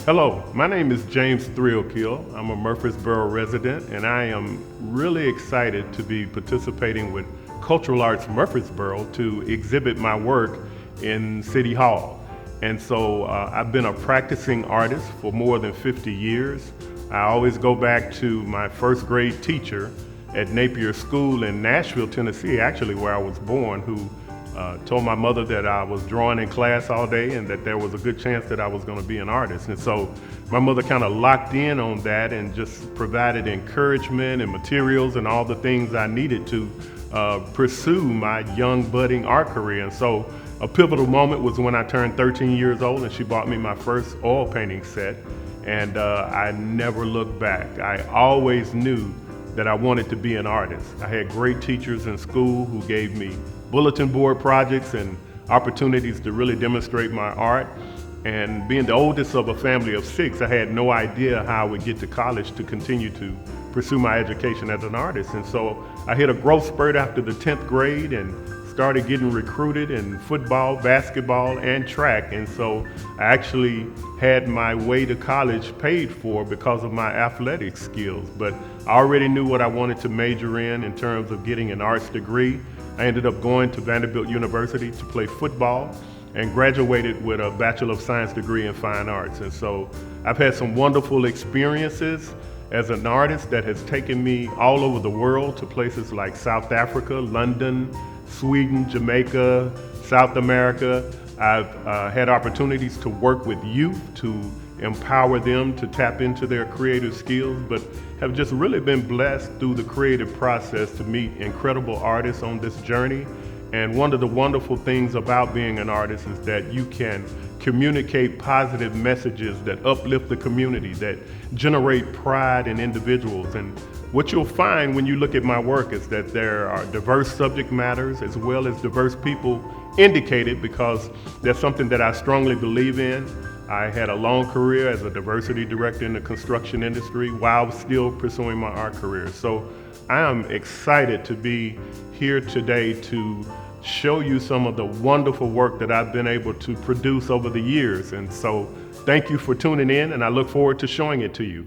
Hello, my name is James Threalkill. I'm a Murfreesboro resident, and I am really excited to be participating with Cultural Arts Murfreesboro to exhibit my work in City Hall. And so I've been a practicing artist for more than 50 years. I always go back to my first grade teacher at Napier School in Nashville, Tennessee, actually where I was born, who told my mother that I was drawing in class all day and that there was a good chance that I was going to be an artist. And so my mother kind of locked in on that and just provided encouragement and materials and all the things I needed to pursue my young budding art career. And so a pivotal moment was when I turned 13 years old and she bought me my first oil painting set. And I never looked back. I always knew that I wanted to be an artist. I had great teachers in school who gave me bulletin board projects and opportunities to really demonstrate my art. And being the oldest of a family of 6, I had no idea how I would get to college to continue to pursue my education as an artist. And so I hit a growth spurt after the 10th grade and started getting recruited in football, basketball, and track. And so I actually had my way to college paid for because of my athletic skills. But I already knew what I wanted to major in terms of getting an arts degree. I ended up going to Vanderbilt University to play football and graduated with a Bachelor of Science degree in Fine Arts. And so I've had some wonderful experiences as an artist that has taken me all over the world to places like South Africa, London, Sweden, Jamaica, South America. I've had opportunities to work with youth to empower them to tap into their creative skills, but have just really been blessed through the creative process to meet incredible artists on this journey. And one of the wonderful things about being an artist is that you can communicate positive messages that uplift the community, that generate pride in individuals. And what you'll find when you look at my work is that there are diverse subject matters as well as diverse people indicated, because that's something that I strongly believe in. I had a long career as a diversity director in the construction industry while still pursuing my art career. So I am excited to be here today to show you some of the wonderful work that I've been able to produce over the years. And so thank you for tuning in, and I look forward to showing it to you.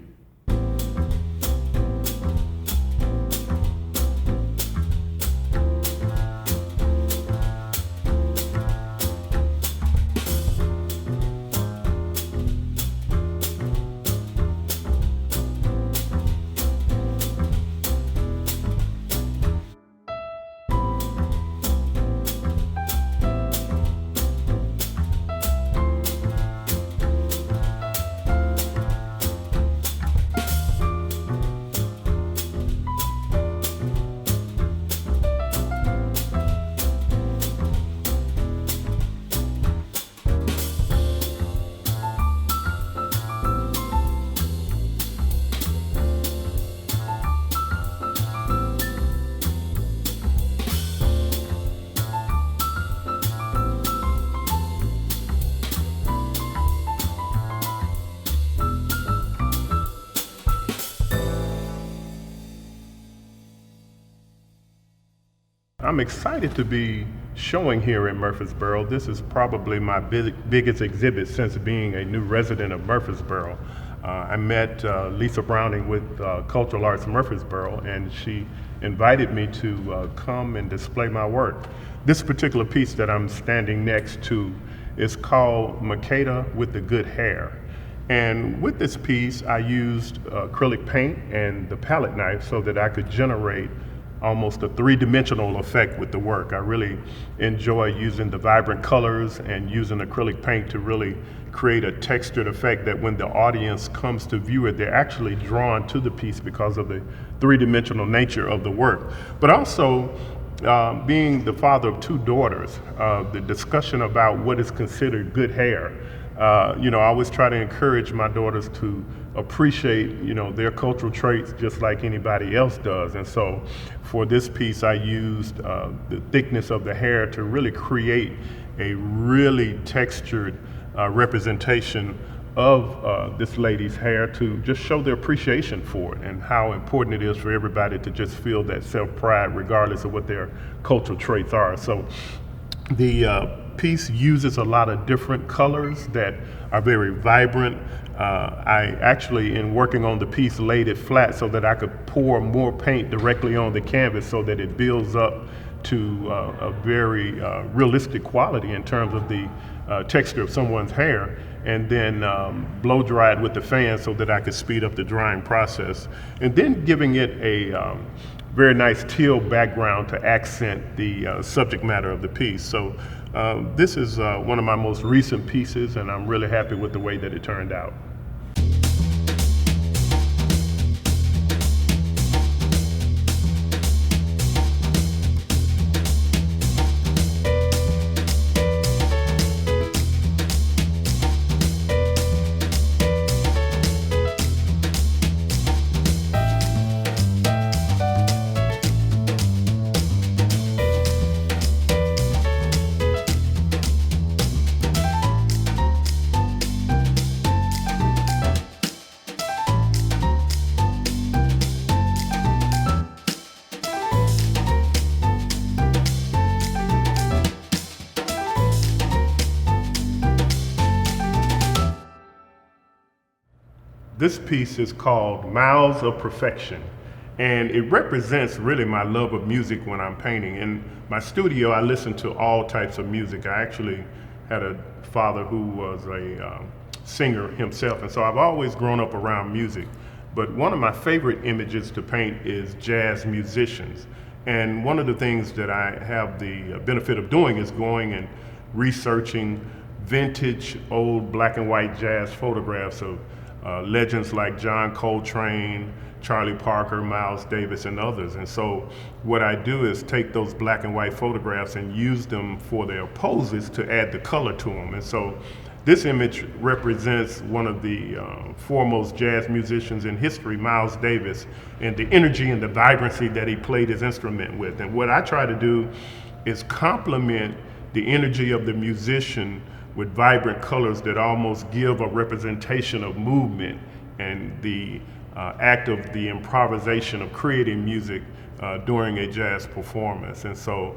I'm excited to be showing here in Murfreesboro. This is probably my biggest exhibit since being a new resident of Murfreesboro. I met Lisa Browning with Cultural Arts Murfreesboro, and she invited me to come and display my work. This particular piece that I'm standing next to is called Makeda with the Good Hair. And with this piece, I used acrylic paint and the palette knife so that I could generate almost a three-dimensional effect with the work. I really enjoy using the vibrant colors and using acrylic paint to really create a textured effect that when the audience comes to view it, they're actually drawn to the piece because of the three-dimensional nature of the work. But also, being the father of 2 daughters, the discussion about what is considered good hair. I always try to encourage my daughters to appreciate, their cultural traits just like anybody else does. And so for this piece, I used the thickness of the hair to really create a really textured representation of this lady's hair, to just show their appreciation for it and how important it is for everybody to just feel that self-pride regardless of what their cultural traits are. So the piece uses a lot of different colors that are very vibrant. I actually, in working on the piece, laid it flat so that I could pour more paint directly on the canvas so that it builds up to a very realistic quality in terms of the texture of someone's hair, and then blow dry it with the fan so that I could speed up the drying process, and then giving it a very nice teal background to accent the subject matter of the piece. So this is one of my most recent pieces, and I'm really happy with the way that it turned out. This piece is called Miles of Perfection, and it represents really my love of music when I'm painting. In my studio, I listen to all types of music. I actually had a father who was a singer himself, and so I've always grown up around music. But one of my favorite images to paint is jazz musicians. And one of the things that I have the benefit of doing is going and researching vintage, old black and white jazz photographs of legends like John Coltrane, Charlie Parker, Miles Davis, and others. And so what I do is take those black and white photographs and use them for their poses to add the color to them. And so this image represents one of the foremost jazz musicians in history, Miles Davis, and the energy and the vibrancy that he played his instrument with. And what I try to do is complement the energy of the musician with vibrant colors that almost give a representation of movement and the act of the improvisation of creating music during a jazz performance. And so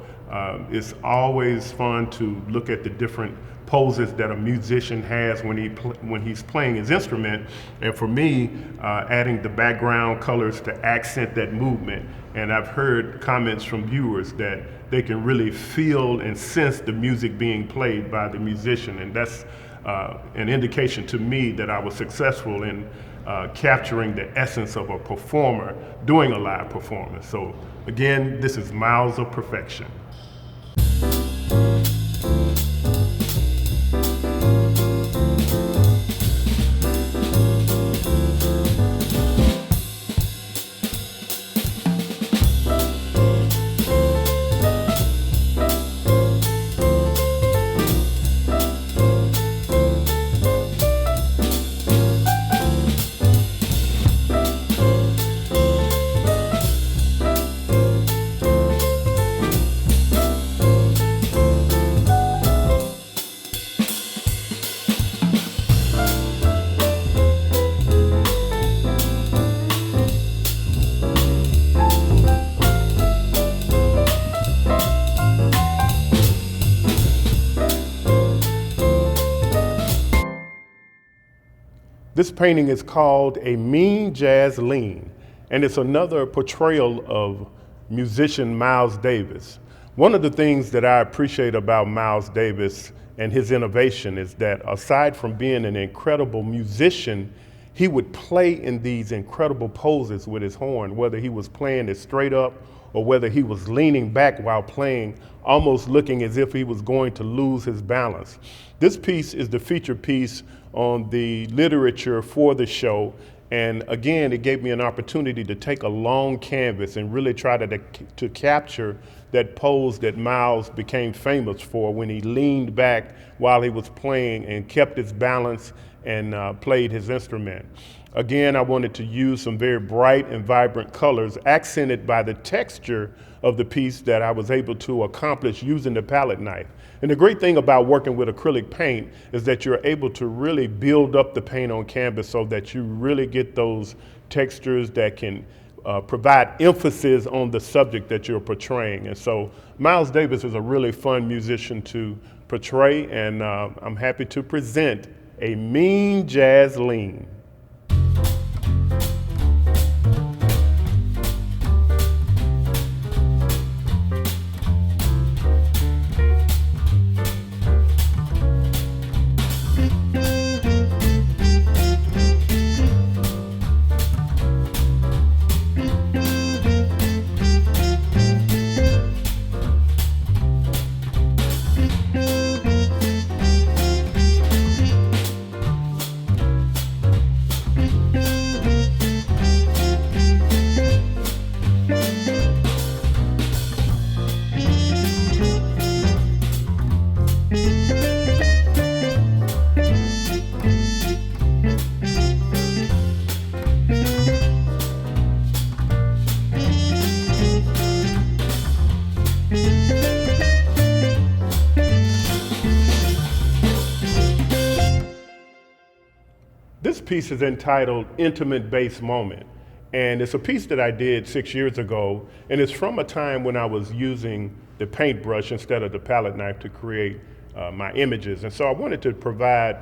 it's always fun to look at the different poses that a musician has when he's playing his instrument, and for me, adding the background colors to accent that movement. And I've heard comments from viewers that they can really feel and sense the music being played by the musician, and that's an indication to me that I was successful in capturing the essence of a performer doing a live performance. So again, this is Miles of Perfection. This painting is called A Mean Jazz Lean, and it's another portrayal of musician Miles Davis. One of the things that I appreciate about Miles Davis and his innovation is that aside from being an incredible musician, he would play in these incredible poses with his horn, whether he was playing it straight up or whether he was leaning back while playing, almost looking as if he was going to lose his balance. This piece is the feature piece on the literature for the show, and again, it gave me an opportunity to take a long canvas and really try to capture that pose that Miles became famous for when he leaned back while he was playing and kept his balance and played his instrument. Again, I wanted to use some very bright and vibrant colors, accented by the texture of the piece that I was able to accomplish using the palette knife. And the great thing about working with acrylic paint is that you're able to really build up the paint on canvas so that you really get those textures that can provide emphasis on the subject that you're portraying. And so Miles Davis is a really fun musician to portray, and I'm happy to present a mean jazz lean. This piece is entitled Intimate Bass Moment, and it's a piece that I did 6 years ago, and it's from a time when I was using the paintbrush instead of the palette knife to create my images. And so I wanted to provide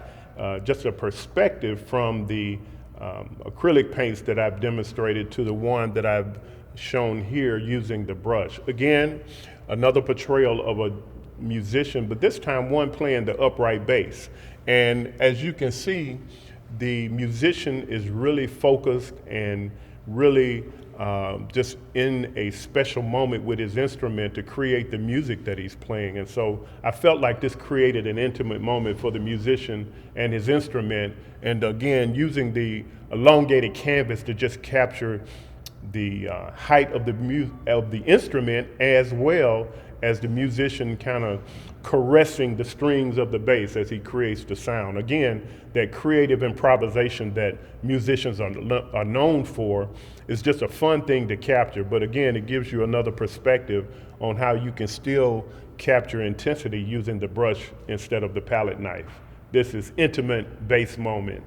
just a perspective from the acrylic paints that I've demonstrated to the one that I've shown here using the brush. Again, another portrayal of a musician, but this time one playing the upright bass. And as you can see, the musician is really focused and really just in a special moment with his instrument to create the music that he's playing. And so I felt like this created an intimate moment for the musician and his instrument. And again, using the elongated canvas to just capture the height of the instrument, as well as the musician kind of caressing the strings of the bass as he creates the sound. Again, that creative improvisation that musicians are known for is just a fun thing to capture. But again, it gives you another perspective on how you can still capture intensity using the brush instead of the palette knife. This is Intimate Bass Moment.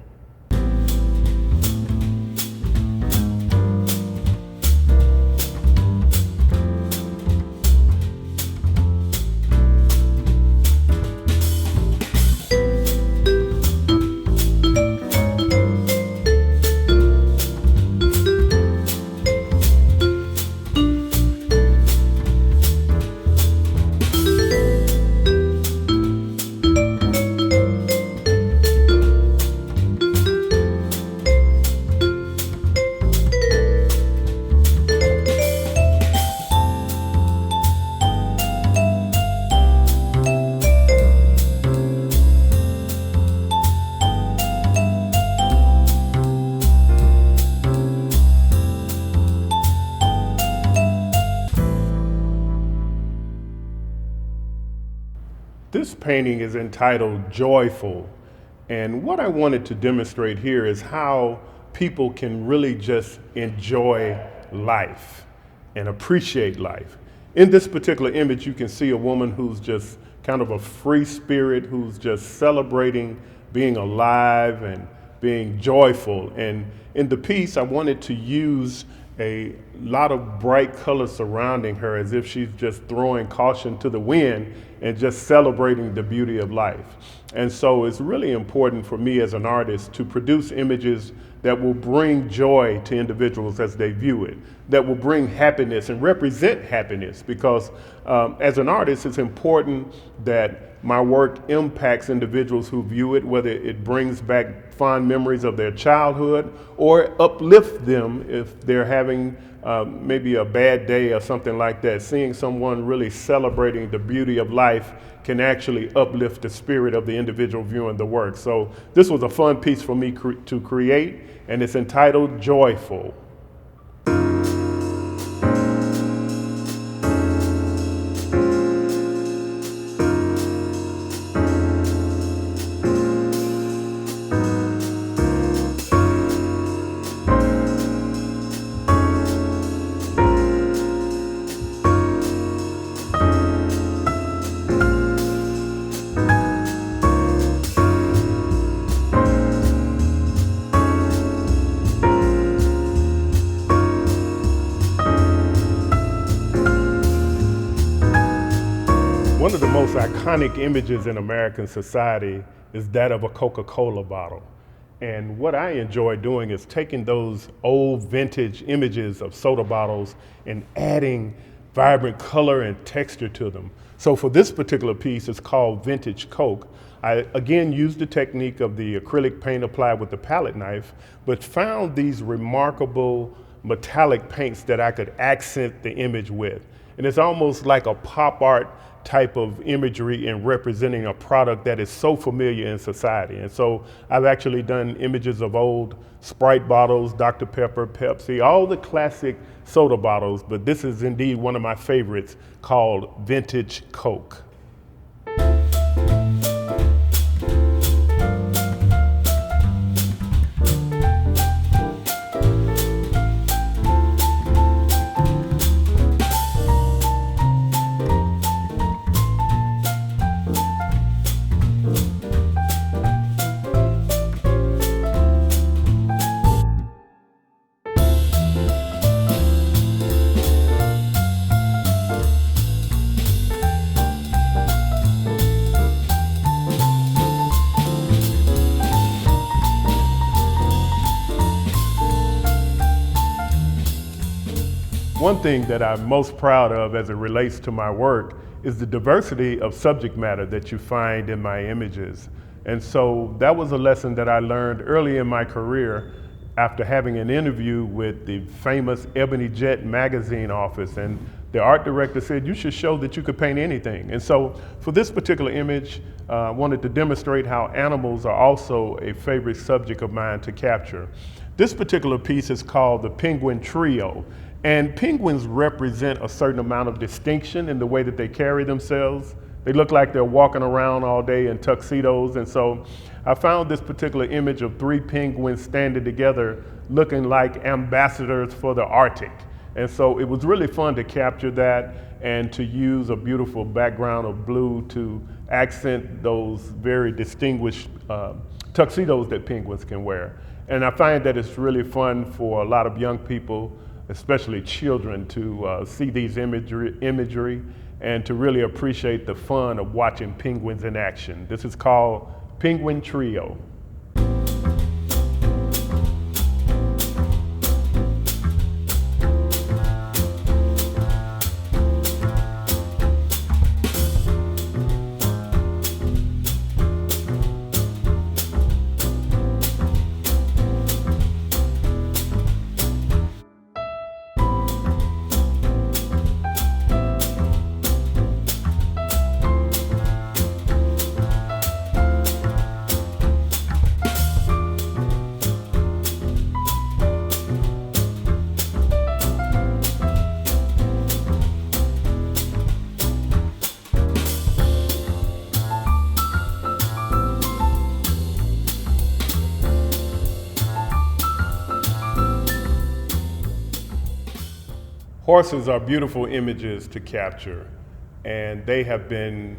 This painting is entitled Joyful, and what I wanted to demonstrate here is how people can really just enjoy life and appreciate life. In this particular image, you can see a woman who's just kind of a free spirit, who's just celebrating being alive and being joyful. And in the piece, I wanted to use a lot of bright colors surrounding her as if she's just throwing caution to the wind and just celebrating the beauty of life. And so it's really important for me as an artist to produce images that will bring joy to individuals as they view it, that will bring happiness and represent happiness, because as an artist, it's important that my work impacts individuals who view it, whether it brings back fond memories of their childhood or uplift them if they're having maybe a bad day or something like that. Seeing someone really celebrating the beauty of life can actually uplift the spirit of the individual viewing the work. So this was a fun piece for me to create, and it's entitled Joyful. most iconic images in American society is that of a Coca-Cola bottle. And what I enjoy doing is taking those old vintage images of soda bottles and adding vibrant color and texture to them. So for this particular piece, it's called Vintage Coke. I again used the technique of the acrylic paint applied with the palette knife, but found these remarkable metallic paints that I could accent the image with. And it's almost like a pop art type of imagery in representing a product that is so familiar in society. And so I've actually done images of old Sprite bottles, Dr. Pepper, Pepsi, all the classic soda bottles, but this is indeed one of my favorites called Vintage Coke. One thing that I'm most proud of as it relates to my work is the diversity of subject matter that you find in my images. And so that was a lesson that I learned early in my career after having an interview with the famous Ebony Jet magazine office. And the art director said, you should show that you could paint anything. And so for this particular image, I wanted to demonstrate how animals are also a favorite subject of mine to capture. This particular piece is called the Penguin Trio. And penguins represent a certain amount of distinction in the way that they carry themselves. They look like they're walking around all day in tuxedos. And so I found this particular image of 3 penguins standing together looking like ambassadors for the Arctic. And so it was really fun to capture that and to use a beautiful background of blue to accent those very distinguished tuxedos that penguins can wear. And I find that it's really fun for a lot of young people, especially children, to see these imagery and to really appreciate the fun of watching penguins in action. This is called Penguin Trio. Horses are beautiful images to capture, and they have been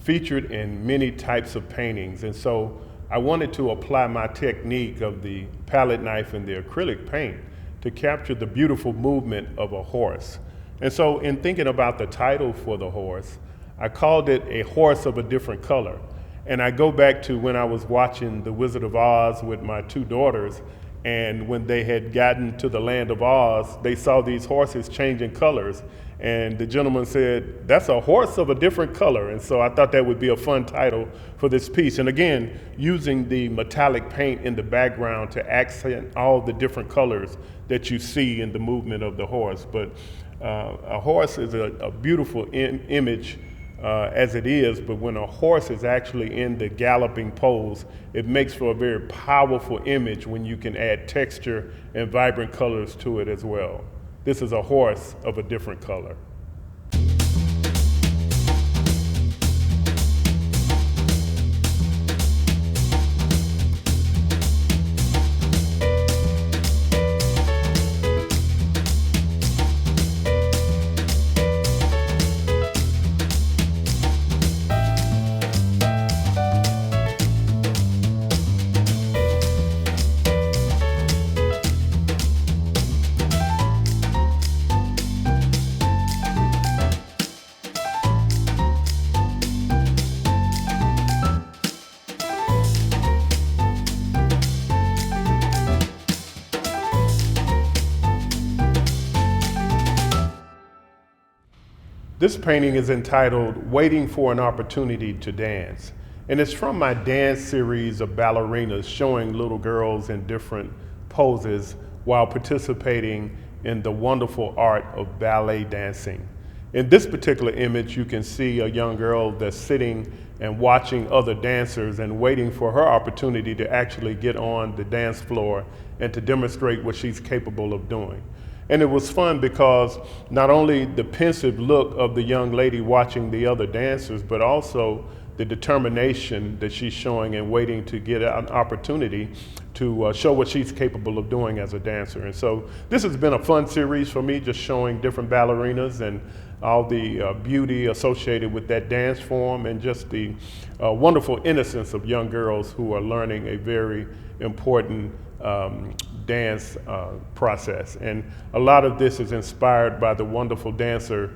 featured in many types of paintings. And so I wanted to apply my technique of the palette knife and the acrylic paint to capture the beautiful movement of a horse. And so in thinking about the title for the horse, I called it A Horse of a Different Color. And I go back to when I was watching The Wizard of Oz with my 2 daughters, and when they had gotten to the land of Oz, they saw these horses changing colors. And the gentleman said, that's a horse of a different color. And so I thought that would be a fun title for this piece. And again, using the metallic paint in the background to accent all the different colors that you see in the movement of the horse. But a horse is a beautiful image as it is, but when a horse is actually in the galloping pose, it makes for a very powerful image when you can add texture and vibrant colors to it as well. This is a horse of a different color. This painting is entitled Waiting for an Opportunity to Dance. And it's from my dance series of ballerinas showing little girls in different poses while participating in the wonderful art of ballet dancing. In this particular image, you can see a young girl that's sitting and watching other dancers and waiting for her opportunity to actually get on the dance floor and to demonstrate what she's capable of doing. And it was fun because not only the pensive look of the young lady watching the other dancers, but also the determination that she's showing and waiting to get an opportunity to show what she's capable of doing as a dancer. And so this has been a fun series for me, just showing different ballerinas and all the beauty associated with that dance form and just the wonderful innocence of young girls who are learning a very important dance process. And a lot of this is inspired by the wonderful dancer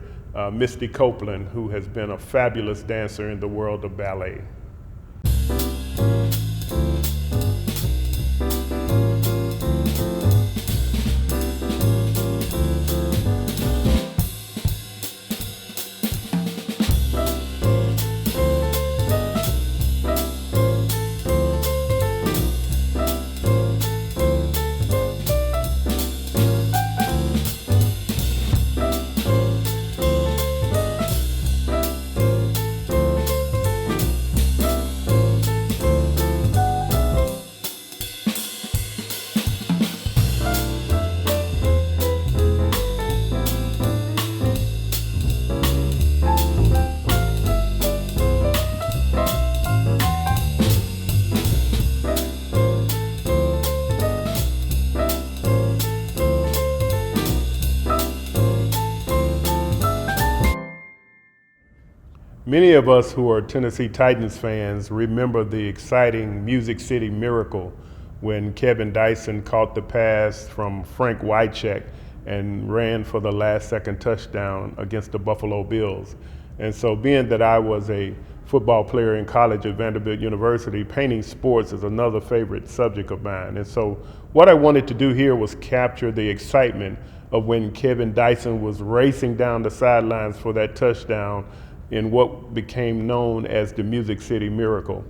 Misty Copeland, who has been a fabulous dancer in the world of ballet. Many of us who are Tennessee Titans fans remember the exciting Music City Miracle when Kevin Dyson caught the pass from Frank Wycheck and ran for the last second touchdown against the Buffalo Bills. And so being that I was a football player in college at Vanderbilt University, painting sports is another favorite subject of mine. And so what I wanted to do here was capture the excitement of when Kevin Dyson was racing down the sidelines for that touchdown in what became known as the Music City Miracle.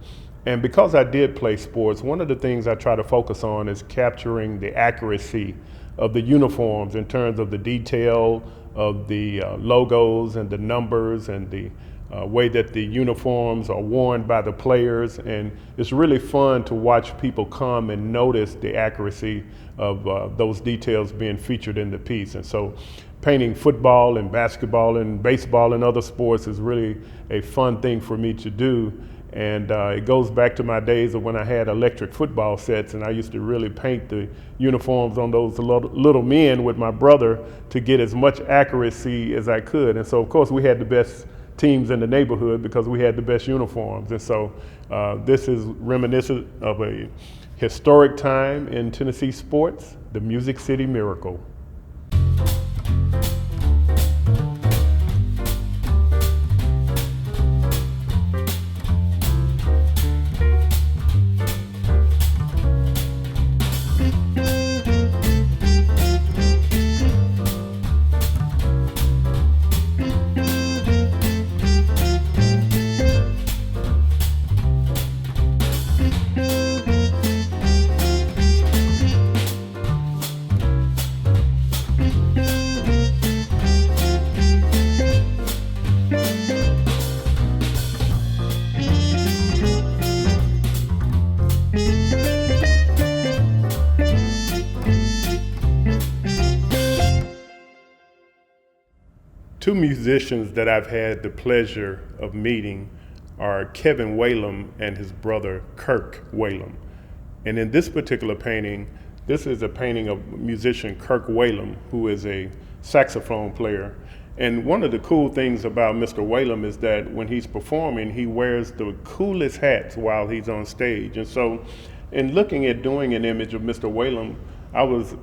And because I did play sports, one of the things I try to focus on is capturing the accuracy of the uniforms in terms of the detail of the logos and the numbers and the way that the uniforms are worn by the players. And it's really fun to watch people come and notice the accuracy of those details being featured in the piece. And so painting football and basketball and baseball and other sports is really a fun thing for me to do. And it goes back to my days of when I had electric football sets, and I used to really paint the uniforms on those little men with my brother to get as much accuracy as I could. And so, of course, we had the best teams in the neighborhood because we had the best uniforms. And so this is reminiscent of a historic time in Tennessee sports, the Music City Miracle. Two musicians that I've had the pleasure of meeting are Kevin Whalum and his brother Kirk Whalum. And in this particular painting, this is a painting of musician Kirk Whalum, who is a saxophone player. And one of the cool things about Mr. Whalum is that when he's performing, he wears the coolest hats while he's on stage. And so in looking at doing an image of Mr. Whalum, I was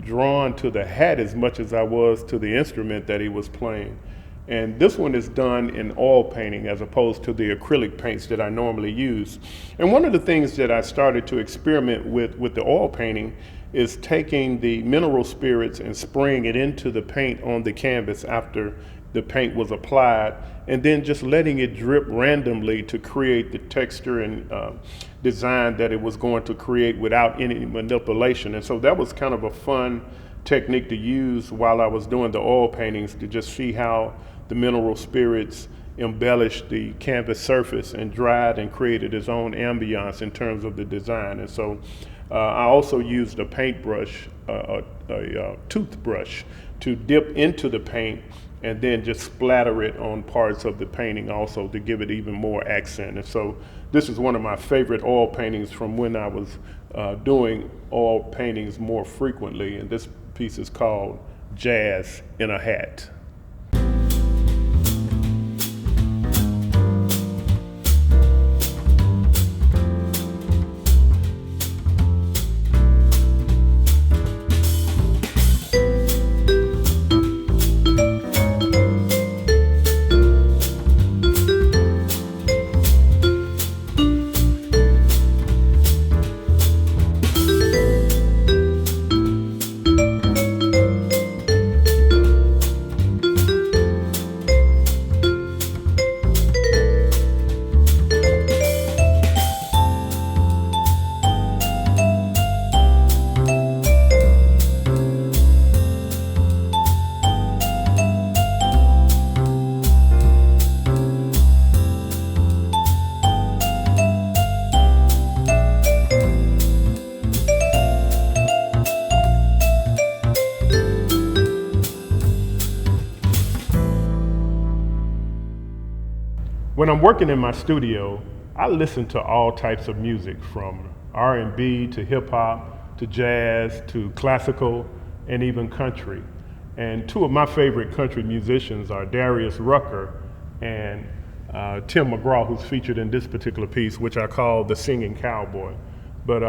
drawn to the hat as much as I was to the instrument that he was playing. And this one is done in oil painting as opposed to the acrylic paints that I normally use. And one of the things that I started to experiment with the oil painting is taking the mineral spirits and spraying it into the paint on the canvas after the paint was applied, and then just letting it drip randomly to create the texture and design that it was going to create without any manipulation. And so that was kind of a fun technique to use while I was doing the oil paintings, to just see how the mineral spirits embellished the canvas surface and dried and created its own ambiance in terms of the design. And so I also used a paintbrush, a toothbrush, to dip into the paint and then just splatter it on parts of the painting also to give it even more accent. And so this is one of my favorite oil paintings from when I was doing oil paintings more frequently, and this piece is called Jazz in a Hat. When I'm working in my studio, I listen to all types of music, from R&B to hip hop to jazz to classical and even country. And two of my favorite country musicians are Darius Rucker and Tim McGraw, who's featured in this particular piece, which I call the Singing Cowboy. But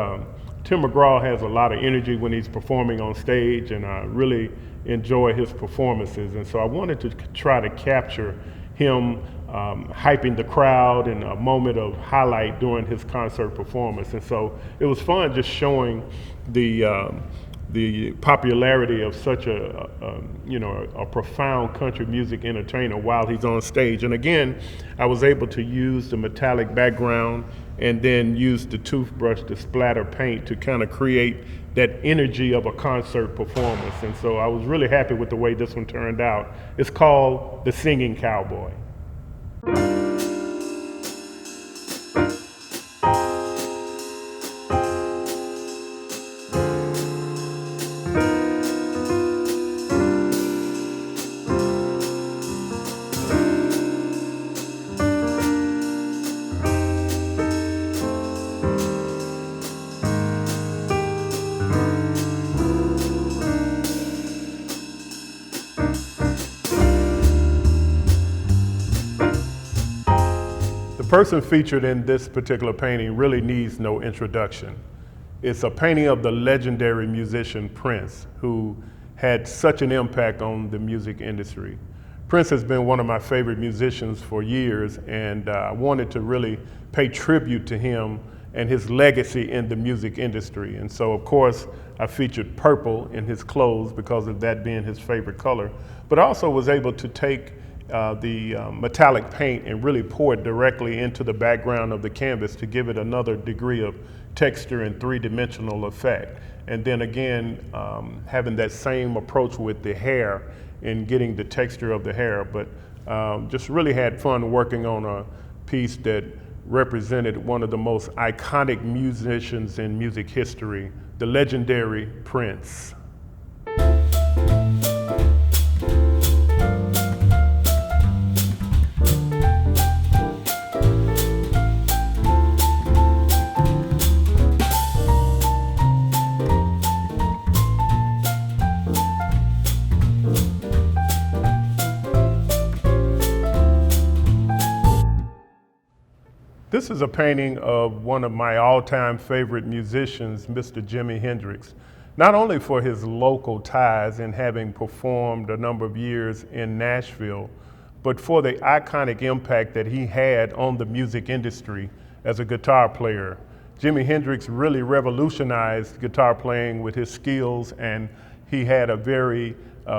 Tim McGraw has a lot of energy when he's performing on stage, and I really enjoy his performances. And so I wanted to try to capture him hyping the crowd in a moment of highlight during his concert performance. And so it was fun just showing the popularity of such a profound country music entertainer while he's on stage. And again, I was able to use the metallic background and then use the toothbrush to splatter paint to kind of create that energy of a concert performance. And so I was really happy with the way this one turned out. It's called The Singing Cowboy. The person featured in this particular painting really needs no introduction. It's a painting of the legendary musician Prince, who had such an impact on the music industry. Prince has been one of my favorite musicians for years, and I wanted to really pay tribute to him and his legacy in the music industry. And so, of course, I featured purple in his clothes because of that being his favorite color, but I also was able to take the metallic paint and really pour it directly into the background of the canvas to give it another degree of texture and three-dimensional effect. And then again, having that same approach with the hair and getting the texture of the hair. But just really had fun working on a piece that represented one of the most iconic musicians in music history, the legendary Prince. This is a painting of one of my all-time favorite musicians, Mr. Jimi Hendrix, not only for his local ties and having performed a number of years in Nashville, but for the iconic impact that he had on the music industry as a guitar player. Jimi Hendrix really revolutionized guitar playing with his skills, and he had a very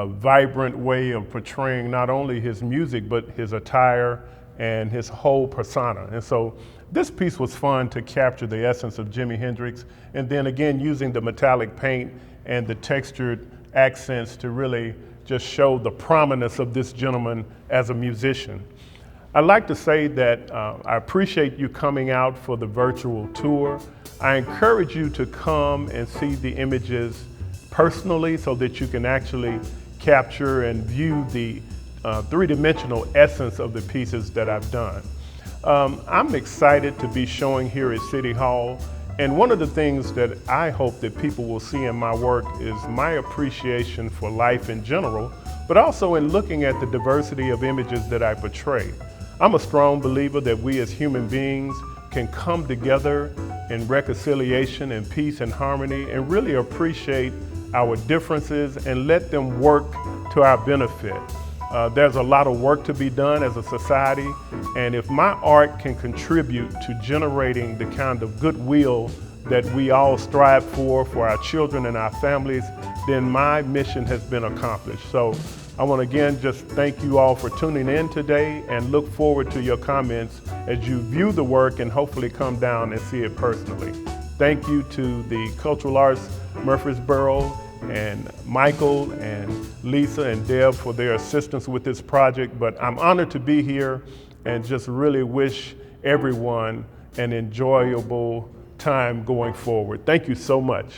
vibrant way of portraying not only his music, but his attire and his whole persona. And so this piece was fun to capture the essence of Jimi Hendrix, and then again using the metallic paint and the textured accents to really just show the prominence of this gentleman as a musician. I'd like to say that I appreciate you coming out for the virtual tour. I encourage you to come and see the images personally so that you can actually capture and view the three-dimensional essence of the pieces that I've done. I'm excited to be showing here at City Hall, and one of the things that I hope that people will see in my work is my appreciation for life in general, but also in looking at the diversity of images that I portray. I'm a strong believer that we as human beings can come together in reconciliation and peace and harmony and really appreciate our differences and let them work to our benefit. There's a lot of work to be done as a society, and if my art can contribute to generating the kind of goodwill that we all strive for our children and our families, then my mission has been accomplished. So I want to again just thank you all for tuning in today and look forward to your comments as you view the work and hopefully come down and see it personally. Thank you to the Cultural Arts Murfreesboro and Michael and Lisa and Deb for their assistance with this project, but I'm honored to be here and just really wish everyone an enjoyable time going forward. Thank you so much.